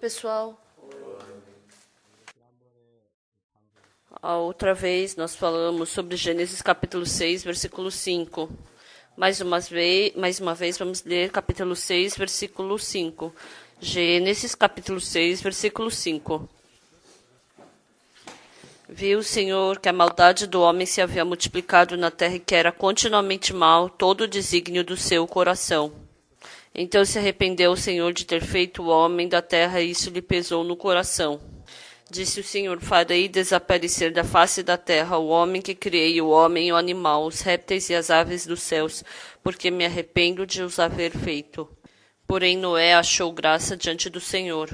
pessoal. A outra vez nós falamos sobre Gênesis capítulo 6, versículo 5. Mais uma vez vamos ler capítulo 6, versículo 5. Gênesis capítulo 6, versículo 5. Viu o Senhor que a maldade do homem se havia multiplicado na terra e que era continuamente mal todo o desígnio do seu coração. Então se arrependeu o Senhor de ter feito o homem da terra e isso lhe pesou no coração. Disse o Senhor, farei desaparecer da face da terra o homem que criei, o homem e o animal, os répteis e as aves dos céus, porque me arrependo de os haver feito. Porém Noé achou graça diante do Senhor.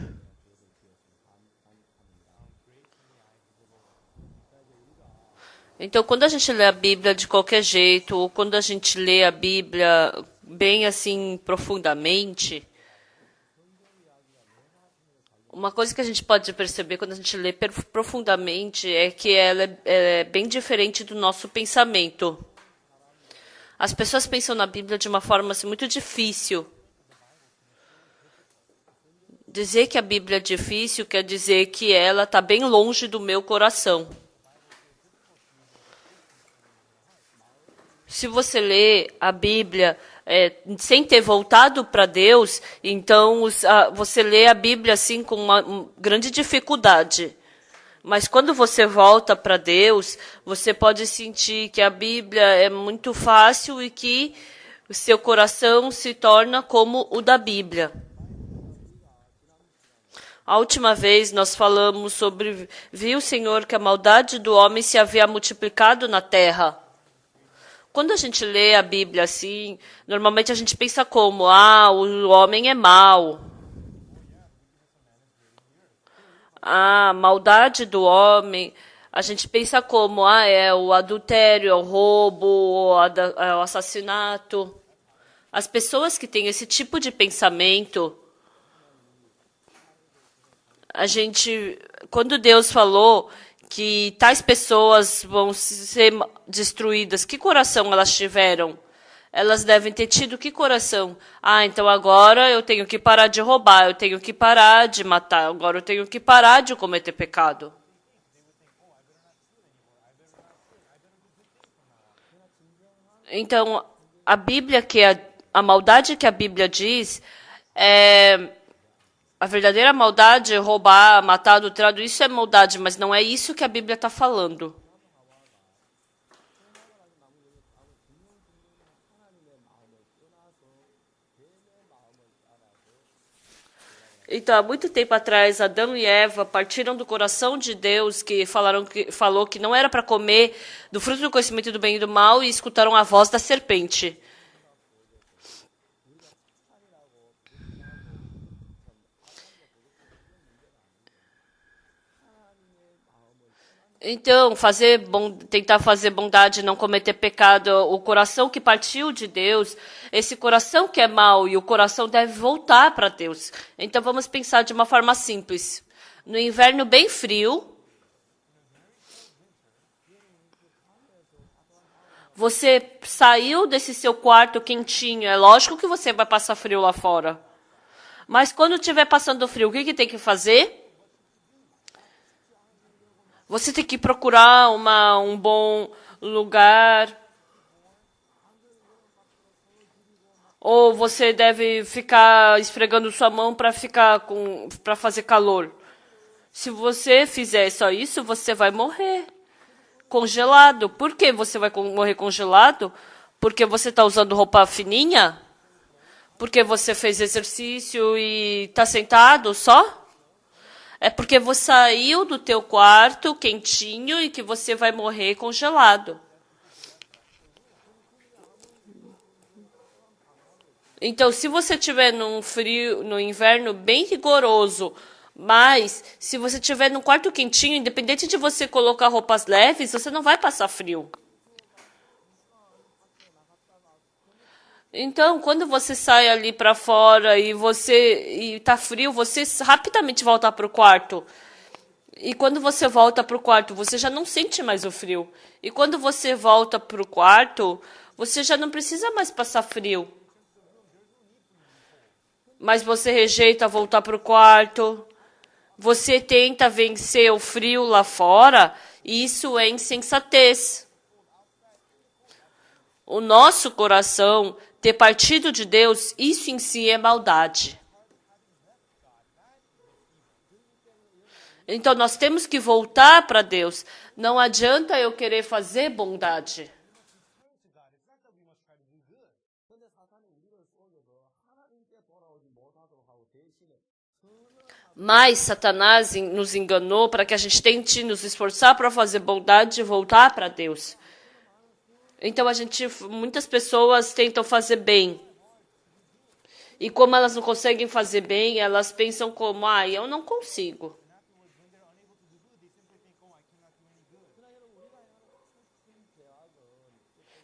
Então, quando a gente lê a Bíblia de qualquer jeito, ou quando a gente lê a Bíblia bem assim profundamente, uma coisa que a gente pode perceber quando a gente lê profundamente é que ela é bem diferente do nosso pensamento. As pessoas pensam na Bíblia de uma forma assim, muito difícil. Dizer que a Bíblia é difícil quer dizer que ela está bem longe do meu coração. Se você lê a Bíblia sem ter voltado para Deus, então você lê a Bíblia assim com uma grande dificuldade. Mas quando você volta para Deus, você pode sentir que a Bíblia é muito fácil e que o seu coração se torna como o da Bíblia. A última vez nós falamos sobre, viu o Senhor que a maldade do homem se havia multiplicado na terra. Quando a gente lê a Bíblia assim, normalmente a gente pensa como, o homem é mau. A maldade do homem, a gente pensa como, é o adultério, é o roubo, é o assassinato. As pessoas que têm esse tipo de pensamento, quando Deus falou que tais pessoas vão ser destruídas, que coração elas tiveram? Elas devem ter tido que coração? Então agora eu tenho que parar de roubar, eu tenho que parar de matar, agora eu tenho que parar de cometer pecado. Então, a Bíblia, a maldade que a Bíblia diz, a verdadeira maldade é roubar, matar, adulterado, isso é maldade, mas não é isso que a Bíblia está falando. Então, há muito tempo atrás, Adão e Eva partiram do coração de Deus, que falou que não era para comer do fruto do conhecimento do bem e do mal, e escutaram a voz da serpente. Então, tentar fazer bondade, não cometer pecado, o coração que partiu de Deus, esse coração que é mau e o coração deve voltar para Deus. Então, vamos pensar de uma forma simples. No inverno bem frio, você saiu desse seu quarto quentinho, é lógico que você vai passar frio lá fora. Mas quando estiver passando frio, o que tem que fazer? Você tem que procurar um bom lugar. Ou você deve ficar esfregando sua mão para fazer calor. Se você fizer só isso, você vai morrer congelado. Por que você vai morrer congelado? Porque você está usando roupa fininha? Porque você fez exercício e está sentado só? É porque você saiu do teu quarto quentinho e que você vai morrer congelado. Então, se você estiver no inverno bem rigoroso, mas se você estiver num quarto quentinho, independente de você colocar roupas leves, você não vai passar frio. Então, quando você sai ali para fora e tá frio, você rapidamente volta para o quarto. E quando você volta para o quarto, você já não sente mais o frio. E quando você volta para o quarto, você já não precisa mais passar frio. Mas você rejeita voltar para o quarto. Você tenta vencer o frio lá fora, isso é insensatez. O nosso coração ter partido de Deus, isso em si é maldade. Então nós temos que voltar para Deus. Não adianta eu querer fazer bondade. Mas Satanás nos enganou para que a gente tente nos esforçar para fazer bondade e voltar para Deus. Então muitas pessoas tentam fazer bem. E como elas não conseguem fazer bem, elas pensam como, eu não consigo.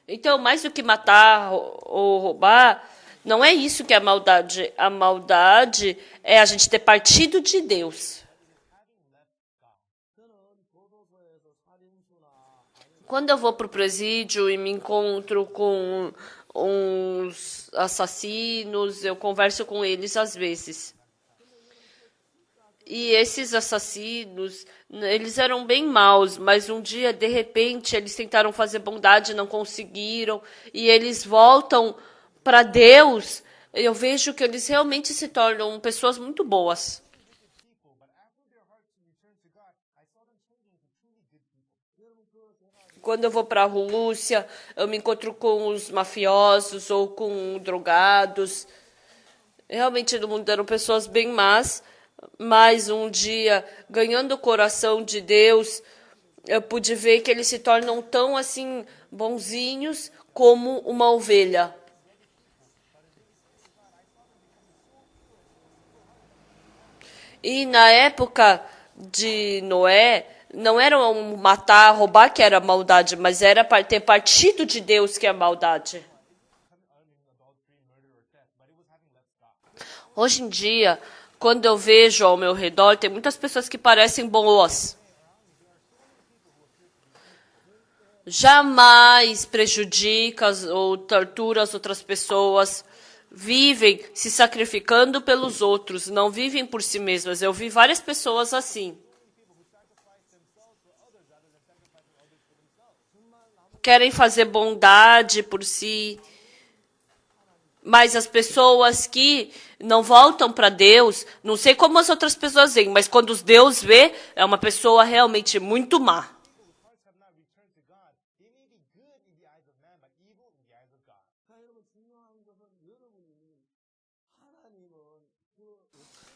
Então, mais do que matar ou roubar, não é isso que é a maldade. A maldade é a gente ter partido de Deus. Quando eu vou para o presídio e me encontro com uns assassinos, eu converso com eles às vezes. E esses assassinos, eles eram bem maus, mas um dia, de repente, eles tentaram fazer bondade, não conseguiram, e eles voltam para Deus. Eu vejo que eles realmente se tornam pessoas muito boas. Quando eu vou para a Rússia, eu me encontro com os mafiosos ou com drogados. Realmente no mundo eram pessoas bem más, mas um dia, ganhando o coração de Deus, eu pude ver que eles se tornam tão assim bonzinhos como uma ovelha. E na época de Noé, não era matar, roubar que era maldade, mas era ter partido de Deus que é maldade. Hoje em dia, quando eu vejo ao meu redor, tem muitas pessoas que parecem boas. Jamais prejudica ou tortura as outras pessoas. Vivem se sacrificando pelos outros, não vivem por si mesmas. Eu vi várias pessoas assim. Querem fazer bondade por si. Mas as pessoas que não voltam para Deus, não sei como as outras pessoas veem, mas quando Deus vê, é uma pessoa realmente muito má.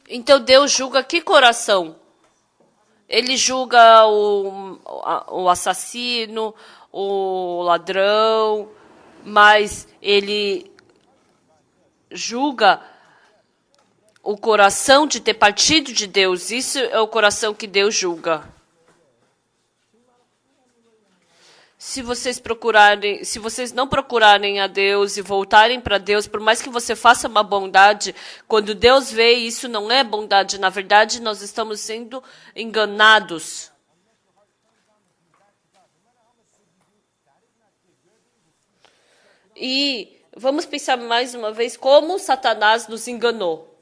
Então Deus julga que coração? Ele julga o assassino, o ladrão, mas ele julga o coração de ter partido de Deus. Isso é o coração que Deus julga. Se vocês não procurarem a Deus e voltarem para Deus, por mais que você faça uma bondade, quando Deus vê, isso não é bondade. Na verdade, nós estamos sendo enganados. E vamos pensar mais uma vez como Satanás nos enganou.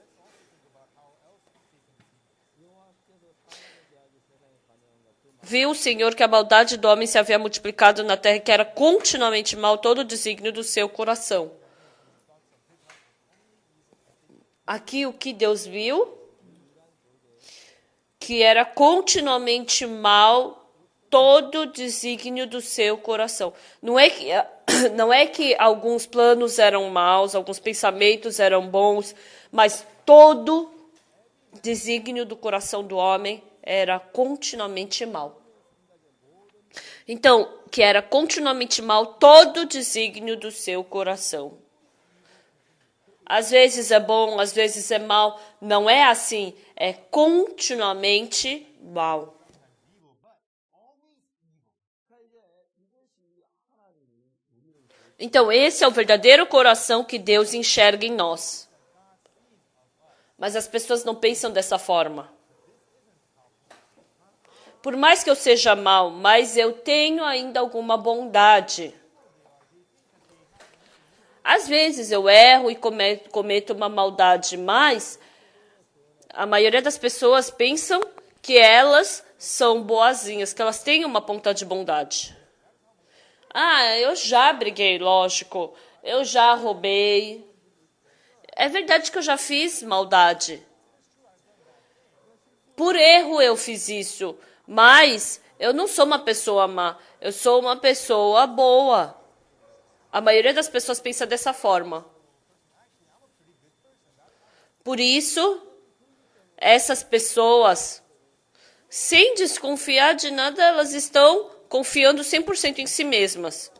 Viu o Senhor que a maldade do homem se havia multiplicado na terra, que era continuamente mal todo o desígnio do seu coração. Aqui o que Deus viu? Que era continuamente mal todo o desígnio do seu coração. Não é que alguns planos eram maus, alguns pensamentos eram bons, mas todo desígnio do coração do homem era continuamente mal. Então, que era continuamente mal todo o desígnio do seu coração. Às vezes é bom, às vezes é mal. Não é assim, é continuamente mal. Então, esse é o verdadeiro coração que Deus enxerga em nós. Mas as pessoas não pensam dessa forma. Por mais que eu seja mal, mas eu tenho ainda alguma bondade. Às vezes eu erro e cometo uma maldade, mas A maioria das pessoas pensam que elas são boazinhas, que elas têm uma ponta de bondade. Ah, eu já briguei, lógico. Eu já roubei. É verdade que eu já fiz maldade. Por erro eu fiz isso. Mas eu não sou uma pessoa má. Eu sou uma pessoa boa. A maioria das pessoas pensa dessa forma. Por isso, essas pessoas, sem desconfiar de nada, elas estão confiando 100% em si mesmas.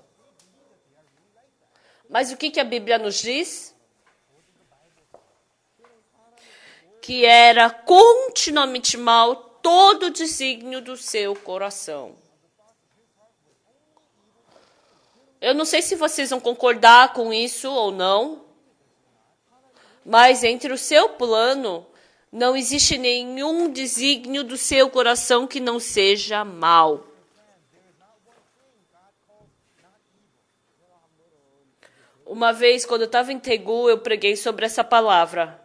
Mas o que a Bíblia nos diz? Que era continuamente mal todo o desígnio do seu coração. Eu não sei se vocês vão concordar com isso ou não, mas entre o seu plano não existe nenhum desígnio do seu coração que não seja mal. Uma vez, quando eu estava em Tegu, eu preguei sobre essa palavra.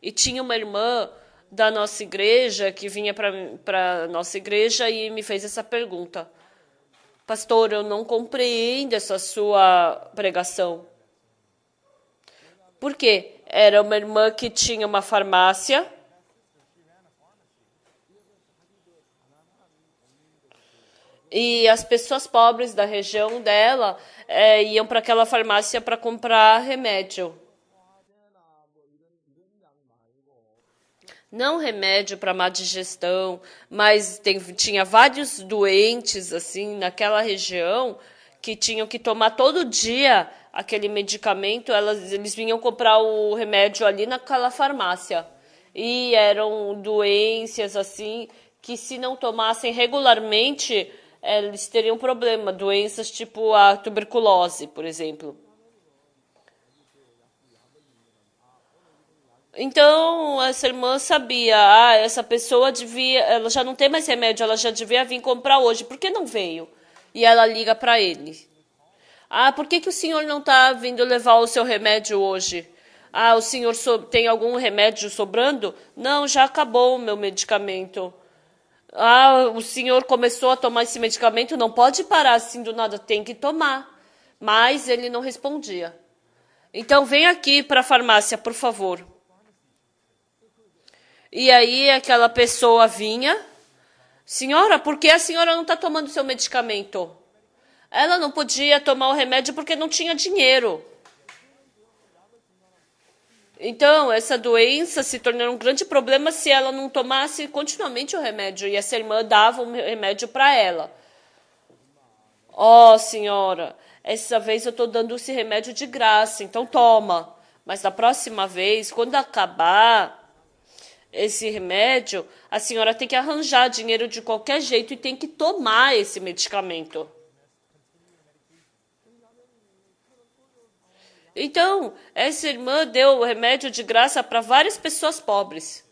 E tinha uma irmã da nossa igreja que vinha para a nossa igreja e me fez essa pergunta. Pastor, eu não compreendo essa sua pregação. Por quê? Era uma irmã que tinha uma farmácia. E as pessoas pobres da região dela iam para aquela farmácia para comprar remédio. Não remédio para má digestão, mas tinha vários doentes assim naquela região que tinham que tomar todo dia aquele medicamento. Eles vinham comprar o remédio ali naquela farmácia. E eram doenças assim que se não tomassem regularmente, eles teriam problema. Doenças tipo a tuberculose, por exemplo. Então, essa irmã sabia, essa pessoa ela já não tem mais remédio, ela já devia vir comprar hoje. Por que não veio? E ela liga para ele. Por que o senhor não está vindo levar o seu remédio hoje? O senhor tem algum remédio sobrando? Não, já acabou o meu medicamento. O senhor começou a tomar esse medicamento, não pode parar assim do nada, tem que tomar. Mas ele não respondia. Então, vem aqui para a farmácia, por favor. E aí aquela pessoa vinha. Senhora, por que a senhora não está tomando seu medicamento? Ela não podia tomar o remédio porque não tinha dinheiro. Então, essa doença se tornou um grande problema se ela não tomasse continuamente o remédio. E essa irmã dava um remédio para ela. Senhora, essa vez eu estou dando esse remédio de graça, então toma. Mas da próxima vez, quando acabar esse remédio, a senhora tem que arranjar dinheiro de qualquer jeito e tem que tomar esse medicamento. Então, essa irmã deu o remédio de graça para várias pessoas pobres.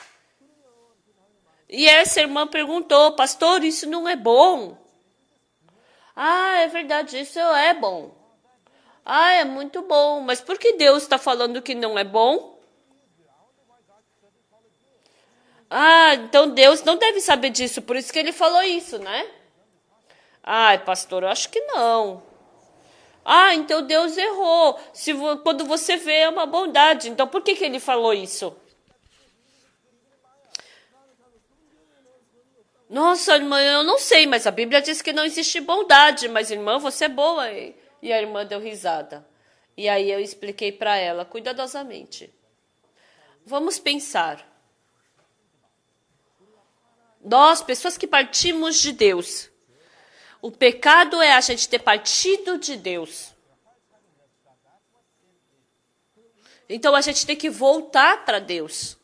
E essa irmã perguntou, pastor, isso não é bom? É verdade, isso é bom. É muito bom, mas por que Deus está falando que não é bom? Então Deus não deve saber disso, por isso que ele falou isso, né? Pastor, eu acho que não. Então Deus errou. Quando você vê é uma bondade, então por que ele falou isso? Nossa, irmã, eu não sei, mas a Bíblia diz que não existe bondade, mas irmã, você é boa. E a irmã deu risada. E aí eu expliquei para ela, cuidadosamente. Vamos pensar. Nós, pessoas que partimos de Deus, o pecado é a gente ter partido de Deus. Então a gente tem que voltar para Deus.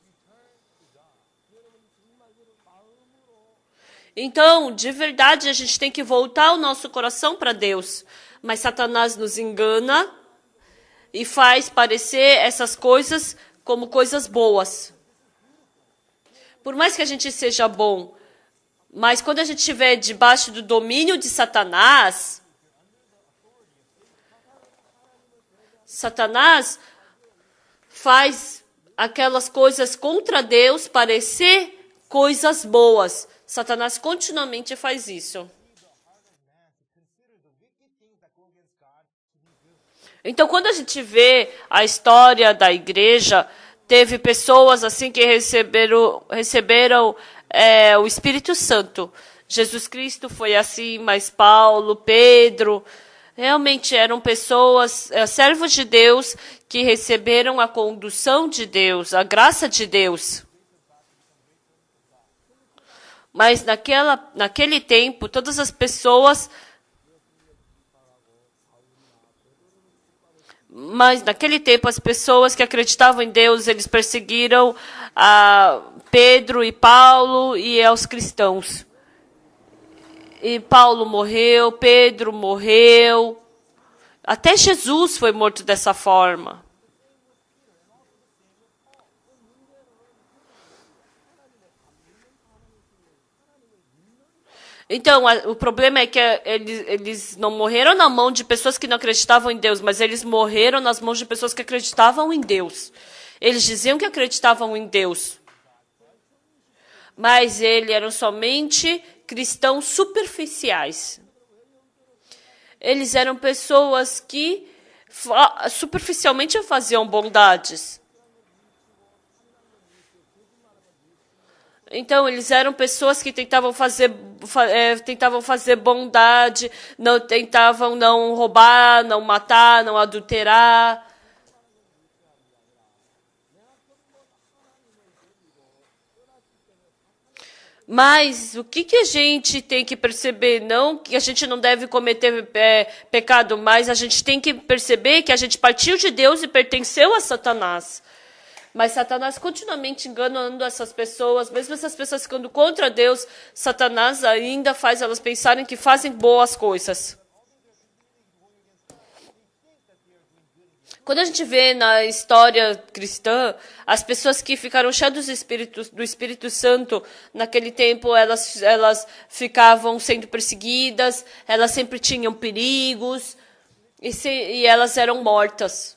Então, de verdade, a gente tem que voltar o nosso coração para Deus. Mas Satanás nos engana e faz parecer essas coisas como coisas boas. Por mais que a gente seja bom, mas quando a gente estiver debaixo do domínio de Satanás, Satanás faz aquelas coisas contra Deus parecer coisas boas. Satanás continuamente faz isso. Então, quando a gente vê a história da igreja, teve pessoas assim que receberam o Espírito Santo. Jesus Cristo foi assim, mas Paulo, Pedro, realmente eram pessoas, servos de Deus, que receberam a condução de Deus, a graça de Deus. Mas naquele tempo, todas as pessoas... Mas naquele tempo, as pessoas que acreditavam em Deus, eles perseguiram a Pedro e Paulo e aos cristãos. E Paulo morreu, Pedro morreu. Até Jesus foi morto dessa forma. Então, o problema é que eles não morreram na mão de pessoas que não acreditavam em Deus, mas eles morreram nas mãos de pessoas que acreditavam em Deus. Eles diziam que acreditavam em Deus, mas eles eram somente cristãos superficiais. Eles eram pessoas que superficialmente faziam bondades. Então, eles eram pessoas que tentavam fazer bondade, tentavam não roubar, não matar, não adulterar. Mas o que a gente tem que perceber? Não que a gente não deve cometer pecado, mas a gente tem que perceber que a gente partiu de Deus e pertenceu a Satanás. Mas Satanás continuamente enganando essas pessoas, mesmo essas pessoas ficando contra Deus, Satanás ainda faz elas pensarem que fazem boas coisas. Quando a gente vê na história cristã, as pessoas que ficaram cheias do Espírito Santo, naquele tempo elas ficavam sendo perseguidas, elas sempre tinham perigos, e elas eram mortas.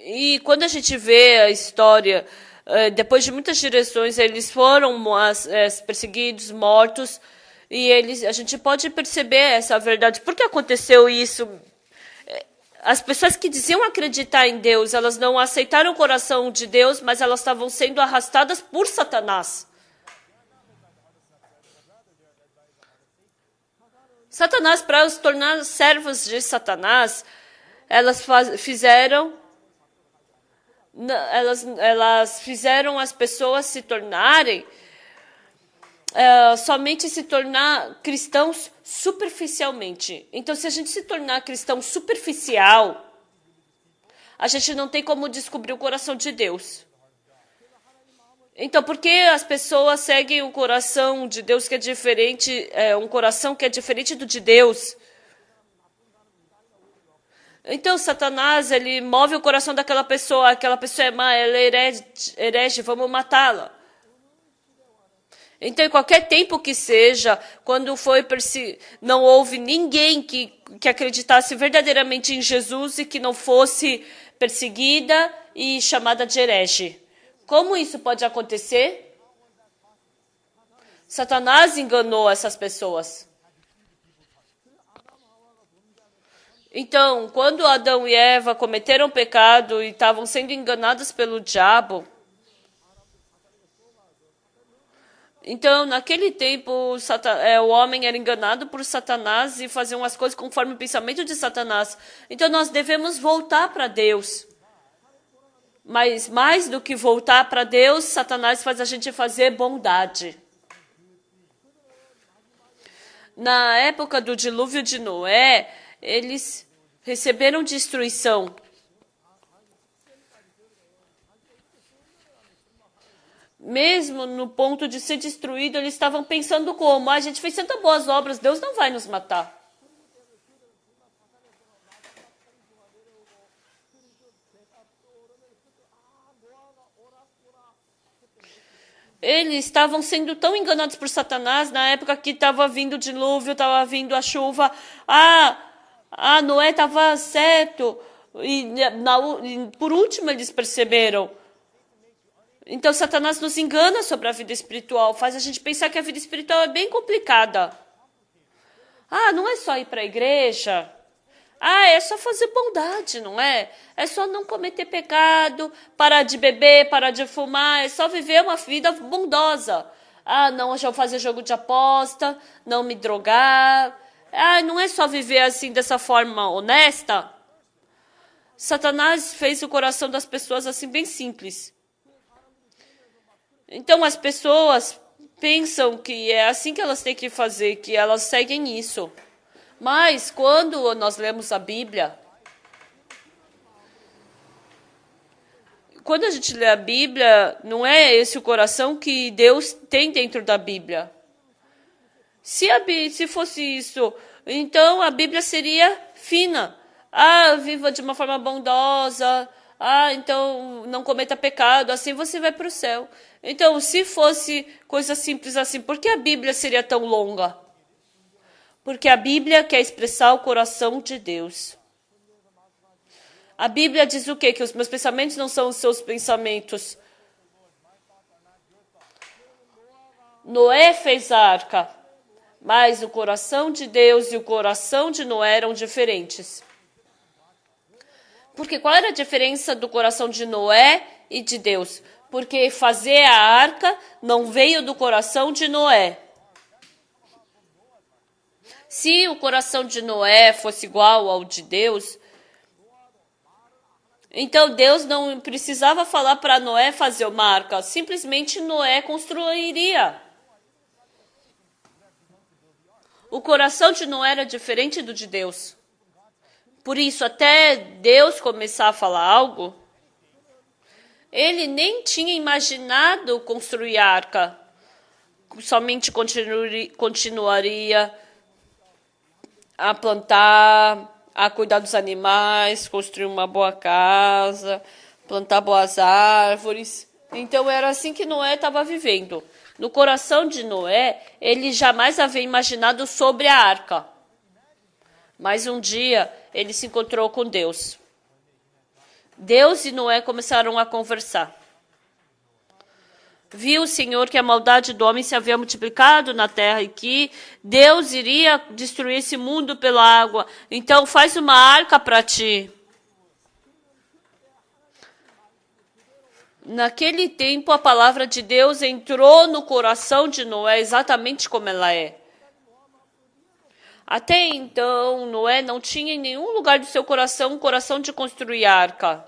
E quando a gente vê a história, depois de muitas direções, eles foram perseguidos, mortos, e a gente pode perceber essa verdade. Por que aconteceu isso? As pessoas que diziam acreditar em Deus, elas não aceitaram o coração de Deus, mas elas estavam sendo arrastadas por Satanás. Satanás, para os tornar servos de Satanás, elas fizeram as pessoas se tornarem, somente se tornar cristãos superficialmente. Então, se a gente se tornar cristão superficial, a gente não tem como descobrir o coração de Deus. Então, por que as pessoas seguem o coração de Deus que é diferente, um coração que é diferente do de Deus? Então, Satanás, ele move o coração daquela pessoa. Aquela pessoa é má, ela é herege, vamos matá-la. Então, em qualquer tempo que seja, quando não houve ninguém que acreditasse verdadeiramente em Jesus e que não fosse perseguida e chamada de herege. Como isso pode acontecer? Satanás enganou essas pessoas. Então, quando Adão e Eva cometeram pecado e estavam sendo enganados pelo diabo, então, naquele tempo, o homem era enganado por Satanás e faziam as coisas conforme o pensamento de Satanás. Então, nós devemos voltar para Deus. Mas mais do que voltar para Deus, Satanás faz a gente fazer bondade. Na época do dilúvio de Noé, eles receberam destruição. Mesmo no ponto de ser destruído, eles estavam pensando como? A gente fez tantas boas obras, Deus não vai nos matar. Eles estavam sendo tão enganados por Satanás na época que estava vindo o dilúvio, estava vindo a chuva. Noé estava certo. Por último, eles perceberam. Então, Satanás nos engana sobre a vida espiritual, faz a gente pensar que a vida espiritual é bem complicada. Não é só ir para a igreja. É só fazer bondade, não é? É só não cometer pecado, parar de beber, parar de fumar, é só viver uma vida bondosa. Não fazer jogo de aposta, não me drogar. Não é só viver assim, dessa forma honesta. Satanás fez o coração das pessoas assim, bem simples. Então, as pessoas pensam que é assim que elas têm que fazer, que elas seguem isso. Mas, quando nós lemos a Bíblia, quando a gente lê a Bíblia, não é esse o coração que Deus tem dentro da Bíblia. Se fosse isso, então a Bíblia seria fina. Viva de uma forma bondosa. Então não cometa pecado, assim você vai para o céu. Então, se fosse coisa simples assim, por que a Bíblia seria tão longa? Porque a Bíblia quer expressar o coração de Deus. A Bíblia diz o quê? Que os meus pensamentos não são os seus pensamentos. Noé fez a arca, mas o coração de Deus e o coração de Noé eram diferentes. Porque qual era a diferença do coração de Noé e de Deus? Porque fazer a arca não veio do coração de Noé. Se o coração de Noé fosse igual ao de Deus, então Deus não precisava falar para Noé fazer uma arca. Simplesmente Noé construiria. O coração de Noé era diferente do de Deus. Por isso, até Deus começar a falar algo, ele nem tinha imaginado construir a arca. Somente continuaria a plantar, a cuidar dos animais, construir uma boa casa, plantar boas árvores. Então, era assim que Noé estava vivendo. No coração de Noé, ele jamais havia imaginado sobre a arca. Mas um dia, ele se encontrou com Deus. Deus e Noé começaram a conversar. Viu o Senhor que a maldade do homem se havia multiplicado na terra e que Deus iria destruir esse mundo pela água. Então faz uma arca para ti. Naquele tempo a palavra de Deus entrou no coração de Noé exatamente como ela é. Até então, Noé não tinha em nenhum lugar do seu coração um coração de construir a arca.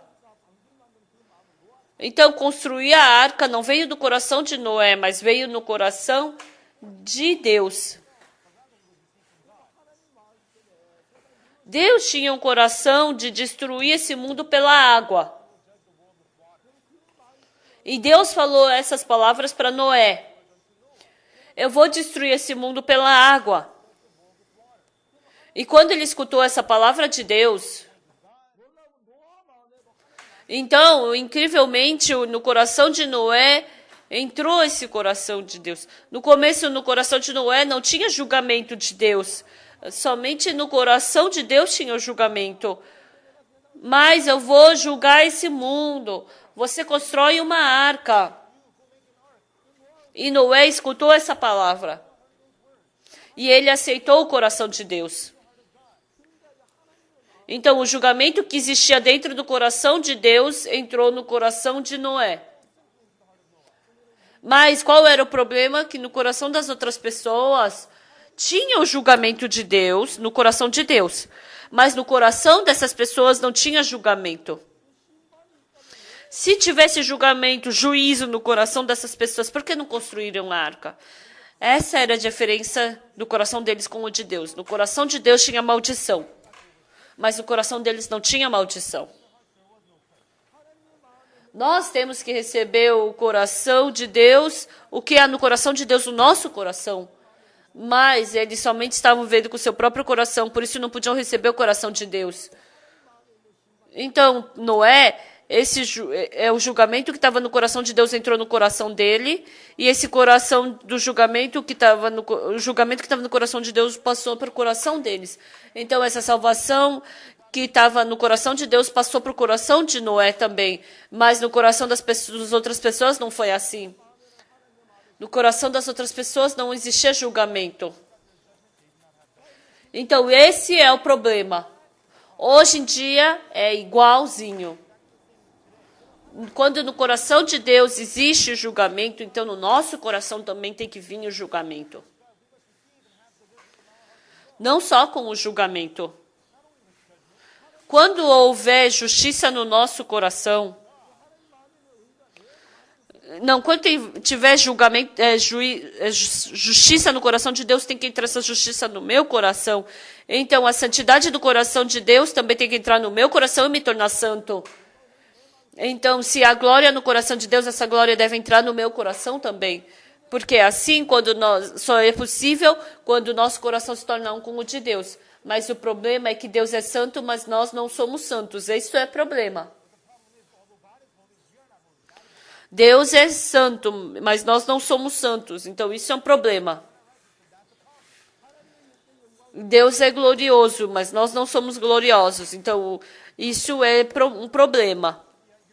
Então, construir a arca não veio do coração de Noé, mas veio no coração de Deus. Deus tinha um coração de destruir esse mundo pela água. E Deus falou essas palavras para Noé. Eu vou destruir esse mundo pela água. E quando ele escutou essa palavra de Deus, então, incrivelmente, no coração de Noé, entrou esse coração de Deus. No começo, no coração de Noé, não tinha julgamento de Deus. Somente no coração de Deus tinha o julgamento. Mas eu vou julgar esse mundo. Você constrói uma arca. E Noé escutou essa palavra. E ele aceitou o coração de Deus. Então, o julgamento que existia dentro do coração de Deus entrou no coração de Noé. Mas qual era o problema? Que no coração das outras pessoas tinha o julgamento de Deus, no coração de Deus. Mas no coração dessas pessoas não tinha julgamento. Se tivesse julgamento, juízo no coração dessas pessoas, por que não construíram a arca? Essa era a diferença do coração deles com o de Deus. No coração de Deus tinha maldição. Mas no coração deles não tinha maldição. Nós temos que receber o coração de Deus, o que há no coração de Deus, o nosso coração. Mas eles somente estavam vendo com o seu próprio coração, por isso não podiam receber o coração de Deus. Então, Noé, É o julgamento que estava no coração de Deus entrou no coração dele, e esse coração do julgamento que estava o julgamento que estava no coração de Deus passou para o coração deles. Então essa salvação que estava no coração de Deus passou para o coração de Noé também, mas no coração das outras pessoas não foi assim. No coração das outras pessoas não existia julgamento. Então esse é o problema. Hoje em dia é igualzinho. Quando no coração de Deus existe o julgamento, então no nosso coração também tem que vir o julgamento. Não só com o julgamento. Quando houver justiça no nosso coração, quando tiver julgamento, justiça no coração de Deus, tem que entrar essa justiça no meu coração. Então a santidade do coração de Deus também tem que entrar no meu coração e me tornar santo. Então, se há glória no coração de Deus, essa glória deve entrar no meu coração também. Porque assim, só é possível quando o nosso coração se torna um com o de Deus. Mas o problema é que Deus é santo, mas nós não somos santos. Isso é problema. Deus é santo, mas nós não somos santos. Então, isso é um problema. Deus é glorioso, mas nós não somos gloriosos. Então, isso é um problema.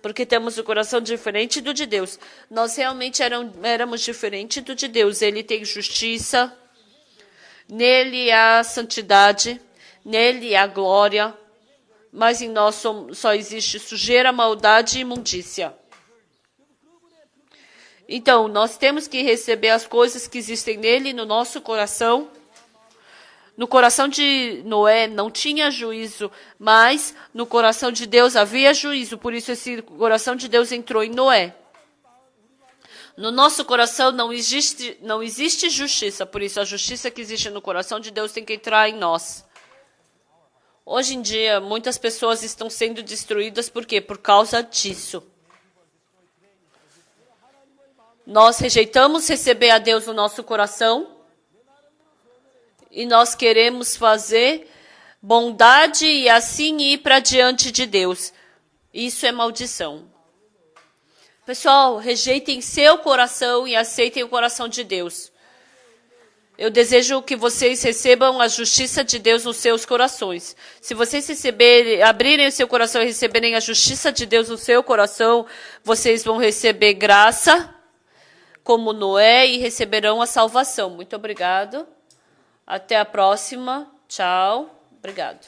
Porque temos o coração diferente do de Deus. Nós realmente éramos diferentes do de Deus. Ele tem justiça, nele há santidade, nele há glória, mas em nós só existe sujeira, maldade e imundícia. Então, nós temos que receber as coisas que existem nele, no nosso coração. No coração de Noé não tinha juízo, mas no coração de Deus havia juízo. Por isso esse coração de Deus entrou em Noé. No nosso coração não existe justiça, por isso a justiça que existe no coração de Deus tem que entrar em nós. Hoje em dia, muitas pessoas estão sendo destruídas, por quê? Por causa disso. Nós rejeitamos receber a Deus no nosso coração e nós queremos fazer bondade e assim ir para diante de Deus. Isso é maldição. Pessoal, rejeitem seu coração e aceitem o coração de Deus. Eu desejo que vocês recebam a justiça de Deus nos seus corações. Se vocês abrirem o seu coração e receberem a justiça de Deus no seu coração, vocês vão receber graça, como Noé, e receberão a salvação. Muito obrigado. Até a próxima. Tchau. Obrigado.